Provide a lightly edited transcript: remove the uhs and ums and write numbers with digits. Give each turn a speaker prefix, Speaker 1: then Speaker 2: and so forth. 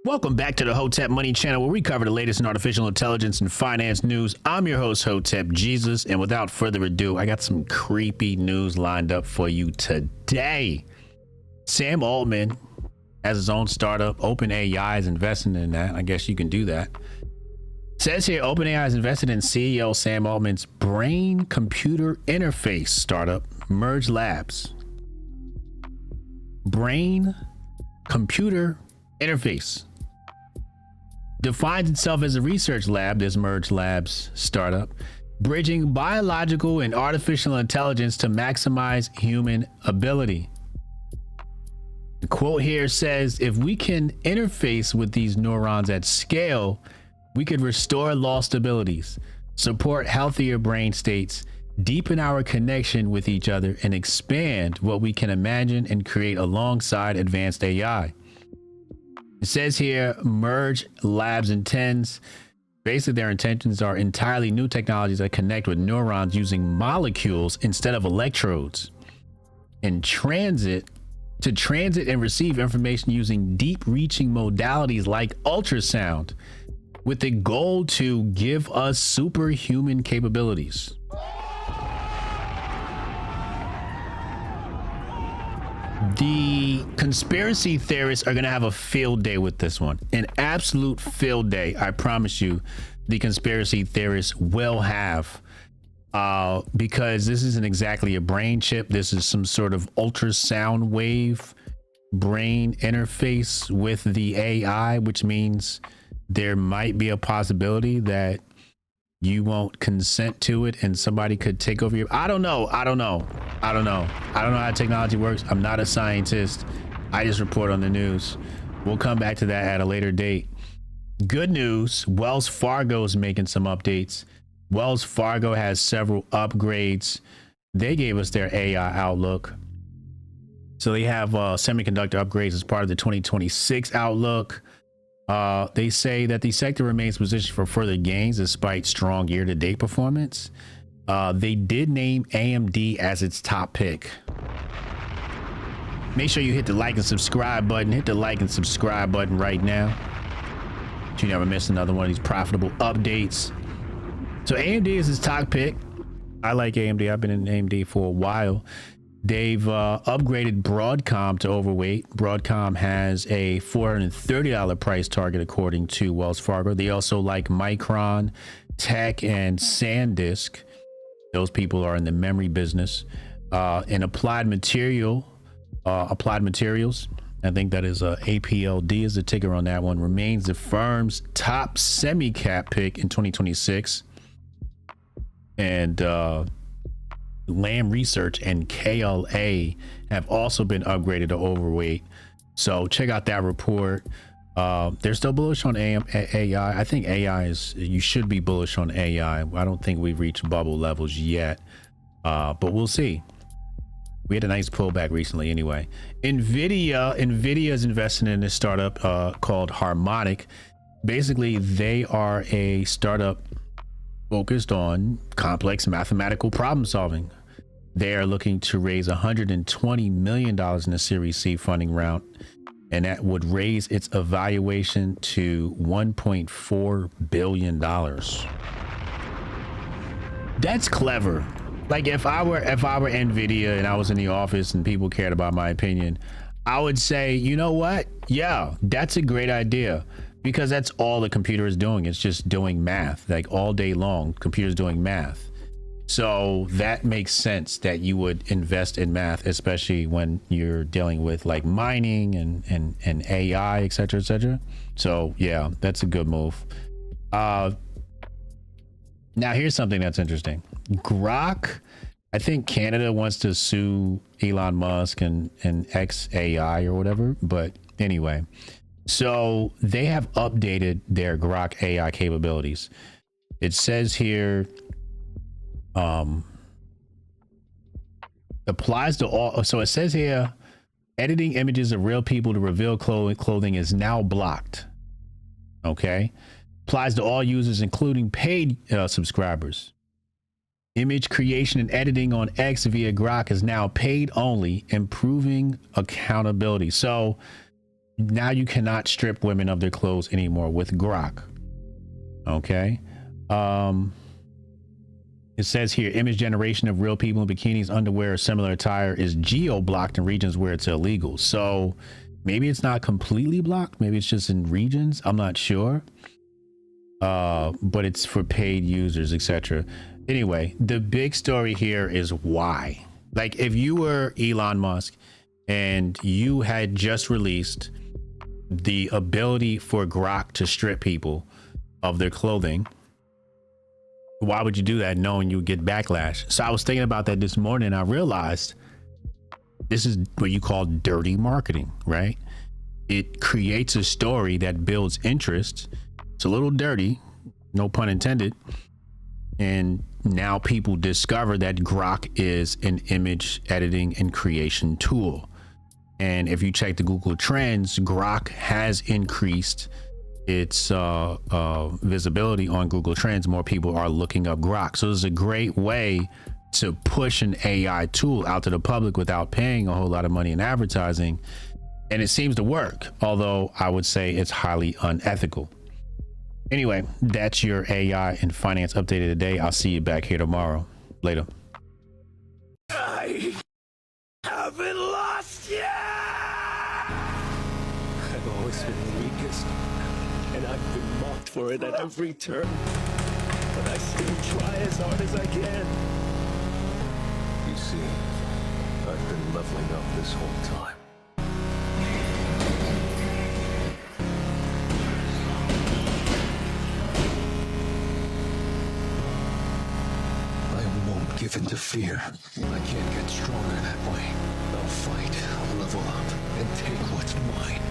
Speaker 1: Welcome back to the Hotep Money Channel, where we cover the latest in artificial intelligence and finance news. I'm your host, Hotep Jesus, and without further ado, I got some creepy news lined up for you today. Sam Altman has his own startup. OpenAI is investing in that. I guess you can do that. It says here, OpenAI is invested in CEO Sam Altman's brain-computer interface startup, Merge Labs. Brain-computer interface defines itself as a research lab, this Merge Labs startup, bridging biological and artificial intelligence to maximize human ability. The quote here says, if we can interface with these neurons at scale, we could restore lost abilities, support healthier brain states, deepen our connection with each other, and expand what we can imagine and create alongside advanced AI. It says here, Merge Labs intends, basically their intentions are entirely new technologies that connect with neurons using molecules instead of electrodes, and transit and receive information using deep reaching modalities like ultrasound, with the goal to give us superhuman capabilities. The conspiracy theorists are going to have a field day with this one, an absolute field day. I promise you, the conspiracy theorists will have, because this isn't exactly a brain chip. This is some sort of ultrasound wave brain interface with the AI, which means there might be a possibility that you won't consent to it and somebody could take over your... I don't know how technology works. I'm not a scientist. I just report on the news. We'll come back to that at a later date. Good news, Wells Fargo is making some updates. Wells Fargo has several upgrades. They gave us their AI outlook. So they have semiconductor upgrades as part of the 2026 outlook. They say that the sector remains positioned for further gains despite strong year-to-date performance. They did name AMD as its top pick. Make sure you hit the like and subscribe button. Hit the like and subscribe button right now, so you never miss another one of these profitable updates. So AMD is his top pick. I like AMD. I've been in AMD for a while. They've upgraded Broadcom to overweight. Broadcom has a $430 price target, according to Wells Fargo. They also like Micron, Tech, and SanDisk. Those people are in the memory business. And Applied Materials, I think that is APLD is the ticker on that one, remains the firm's top semi-cap pick in 2026. And Lam Research and KLA have also been upgraded to overweight. So check out that report. They're still bullish on AI. I think AI is, you should be bullish on AI. I don't think we've reached bubble levels yet, but we'll see. We had a nice pullback recently anyway. Nvidia is investing in this startup called Harmonic. Basically, they are a startup focused on complex mathematical problem solving. They are looking to raise $120 million in a Series C funding round, and that would raise its evaluation to $1.4 billion. That's clever. Like if I were Nvidia and I was in the office and people cared about my opinion, I would say, you know what? Yeah, that's a great idea. Because that's all the computer is doing. It's just doing math, like all day long, computer's doing math. So that makes sense that you would invest in math, especially when you're dealing with like mining and AI, et cetera, et cetera. So yeah, that's a good move. Now here's something that's interesting. Grok, I think Canada wants to sue Elon Musk and XAI or whatever, but anyway. So they have updated their Grok AI capabilities. It says here, applies to all. So it says here, editing images of real people to reveal clothing is now blocked. Okay. Applies to all users, including paid subscribers. Image creation and editing on X via Grok is now paid only, improving accountability. So now you cannot strip women of their clothes anymore with Grok. Okay. It says here, image generation of real people in bikinis, underwear, or similar attire is geo-blocked in regions where it's illegal. So maybe it's not completely blocked. Maybe it's just in regions. I'm not sure. But it's for paid users, etc. Anyway, the big story here is why. Like, if you were Elon Musk and you had just released the ability for Grok to strip people of their clothing, why would you do that knowing you would get backlash? So I was thinking about that this morning, and I realized this is what you call dirty marketing, right? It creates a story that builds interest. It's a little dirty, no pun intended. And now people discover that Grok is an image editing and creation tool. And if you check the Google Trends, Grok has increased its visibility on Google Trends. More people are looking up Grok. So it's a great way to push an AI tool out to the public without paying a whole lot of money in advertising. And it seems to work, although I would say it's highly unethical. Anyway, that's your AI and finance update of the day. I'll see you back here tomorrow. Later.
Speaker 2: I haven't lost yet! I've always been the weakest, and I've been mocked for it at every turn. But I still try as hard as I can. You see, I've been leveling up this whole time. Give in to fear. I can't get stronger that way. I'll fight, I'll level up, and take what's mine.